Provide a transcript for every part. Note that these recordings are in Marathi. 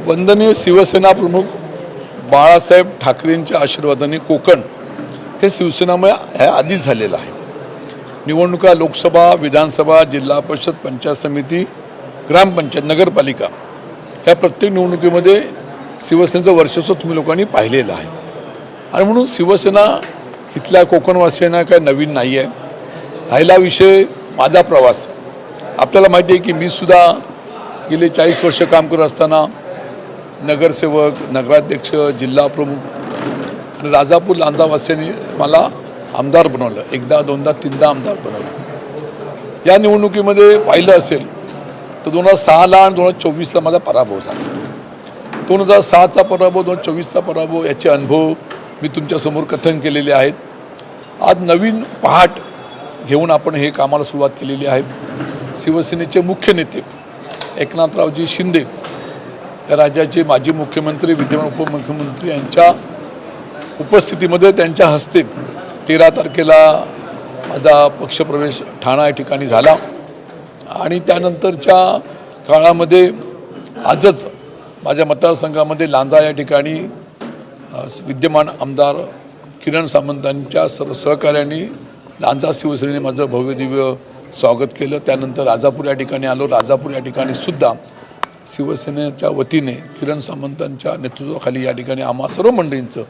वंदनीय शिवसेना प्रमुख बाळासाहेब ठाकरेंच्या आशीर्वादाने कोकण हे शिवसेनामय आधी झालेलं आहे। निवडणुका लोकसभा, विधानसभा, जिल्हा परिषद, पंचायत समिती, ग्रामपंचायत, नगरपालिका या प्रत्येक निवडणुकीमध्ये शिवसेनेचं वर्चस्व तुम्ही लोकांनी पाहिलेलं आहे आणि म्हणून शिवसेना इथल्या कोकणवासियांना काय नवीन नाही आहे। राहिला विषय माझा प्रवास, आपल्याला माहिती आहे की मी सुद्धा गेले 40 वर्ष काम करत असताना नगरसेवक, नगराध्यक्ष, जिल्हा प्रमुख आणि राजापूर लांजावासियांनी मला आमदार बनवलं। एकदा, दोनदा, तीनदा आमदार बनवलं। या निवडणुकीमध्ये पाहिलं असेल तर 2006ला आणि 2024ला माझा पराभव झाला। 2006चा पराभव, 2024चा पराभव याचे अनुभव मी तुमच्यासमोर कथन केलेले आहेत। आज नवीन पहाट घेऊन आपण हे कामाला सुरुवात केलेली आहे। शिवसेनेचे मुख्य नेते एकनाथरावजी शिंदे या राज्याचे माजी मुख्यमंत्री, विद्यमान उपमुख्यमंत्री यांच्या उपस्थितीमध्ये त्यांच्या हस्ते 13 तारखेला माझा पक्षप्रवेश ठाणा या ठिकाणी झाला आणि त्यानंतरच्या काळामध्ये आजच माझ्या मतदारसंघामध्ये लांजा या ठिकाणी विद्यमान आमदार किरण सामंतांच्या सर्व सहकार्याने लांजा शिवसेनेने माझं भव्यदिव्य स्वागत केलं। त्यानंतर राजापूर या ठिकाणी आलो। राजापूर या ठिकाणी सुद्धा शिवसेनेच्या वतीने किरण सामंतांच्या नेतृत्वाखाली या ठिकाणी आम्हा सर्व मंडळींचं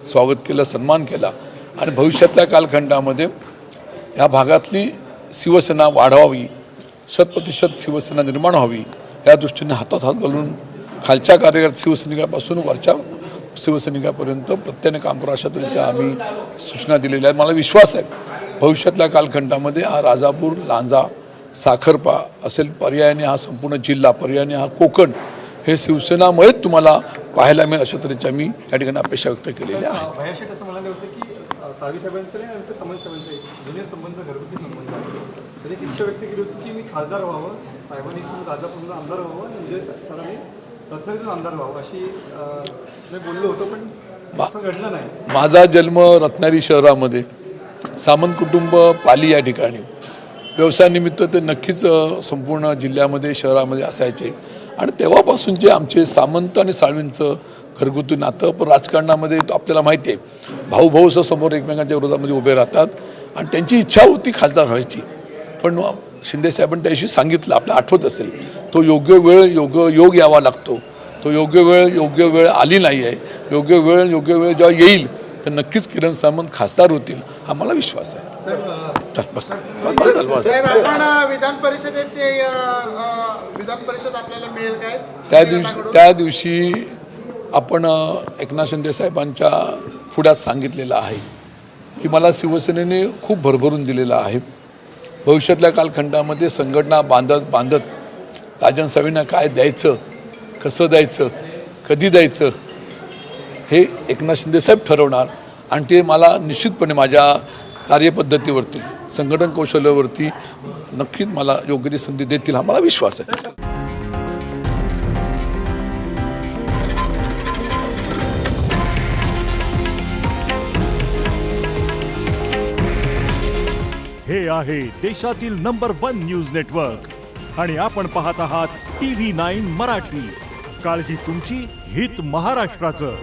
स्वागत केलं, सन्मान केला आणि भविष्यातल्या कालखंडामध्ये या भागातली शिवसेना वाढवावी, 100% शिवसेना निर्माण व्हावी या दृष्टीने हातात हात घालून खालच्या कार्यकर्ते शिवसैनिकापासून वरच्या शिवसैनिकापर्यंत प्रत्येकाने काम करा अशा तऱ्हेच्या आम्ही सूचना दिलेल्या आहेत। मला विश्वास आहे भविष्यातल्या कालखंडामध्ये हा राजापूर, लांजा, साखरपा असेल, पर्यायाने हा संपूर्ण जिल्हा, पर्यायाने हा कोकण हे शिवसेनामुळेच तुम्हाला पाहायला मिळेल अशा तऱ्हेच्या मी या ठिकाणी अपेक्षा व्यक्त केलेल्या आहेत। भयाशी असं म्हणाले होते की सावी साहेबांचे आणि आमचे सामंतसाहेबांचे जुने संबंध, घरगुती संबंध आहेत। त्याने एक इच्छा व्यक्त केली होती की मी खासदार व्हावं, साहेबांनी राजापूरला आमदार व्हावं आणि विजय सरांनी रत्नागिरीला आमदार व्हावं अशी मी बोललो होतो, पण असं घडलं नाही। माझा जन्म रत्नागिरी शहरामध्ये, सामंत कुटुंब पाली या ठिकाणी, व्यवसायानिमित्त ते नक्कीच संपूर्ण जिल्ह्यामध्ये, शहरामध्ये असायचे आणि तेव्हापासूनचे आमचे सामंत आणि साळवींचं घरगुती नातं। पण राजकारणामध्ये आपल्याला माहिती आहे भाऊ भाऊचं समोर एकमेकांच्या विरोधामध्ये उभे राहतात आणि त्यांची इच्छा होती खासदार व्हायची, पण शिंदेसाहेबांनी त्याविषयी सांगितलं, आपल्याला आठवत असेल, तो योग्य वेळ योग यावा लागतो। तो योग्य वेळ आली नाही आहे। योग्य वेळ जेव्हा येईल तर नक्कीच किरण सामंत खासदार होतील हा मला विश्वास आहे। विधान परिषद आपल्याला मिळेल काय? त्या दिवशी आपण एकनाथ शिंदे साहेबांच्या पुढ्यात सांगितलेलं आहे की मला शिवसेनेने खूप भरभरून दिलेलं आहे। भविष्यातल्या कालखंडामध्ये संघटना बांधत राजन साहेबांना काय द्यायचं, कसं द्यायचं, कधी द्यायचं हे एकनाथ शिंदे साहेब ठरवणार आणि ते मला निश्चितपणे माझ्या कार्यपद्धतीवरती, संघटन कौशल्यावरती नक्कीच मला योग्य ती संधी देतील हा मला विश्वास आहे। हे आहे देशातील नंबर 1 न्यूज नेटवर्क आणि आपण पाहत आहात TV9 मराठी। काळजी तुमची, हित महाराष्ट्राचं।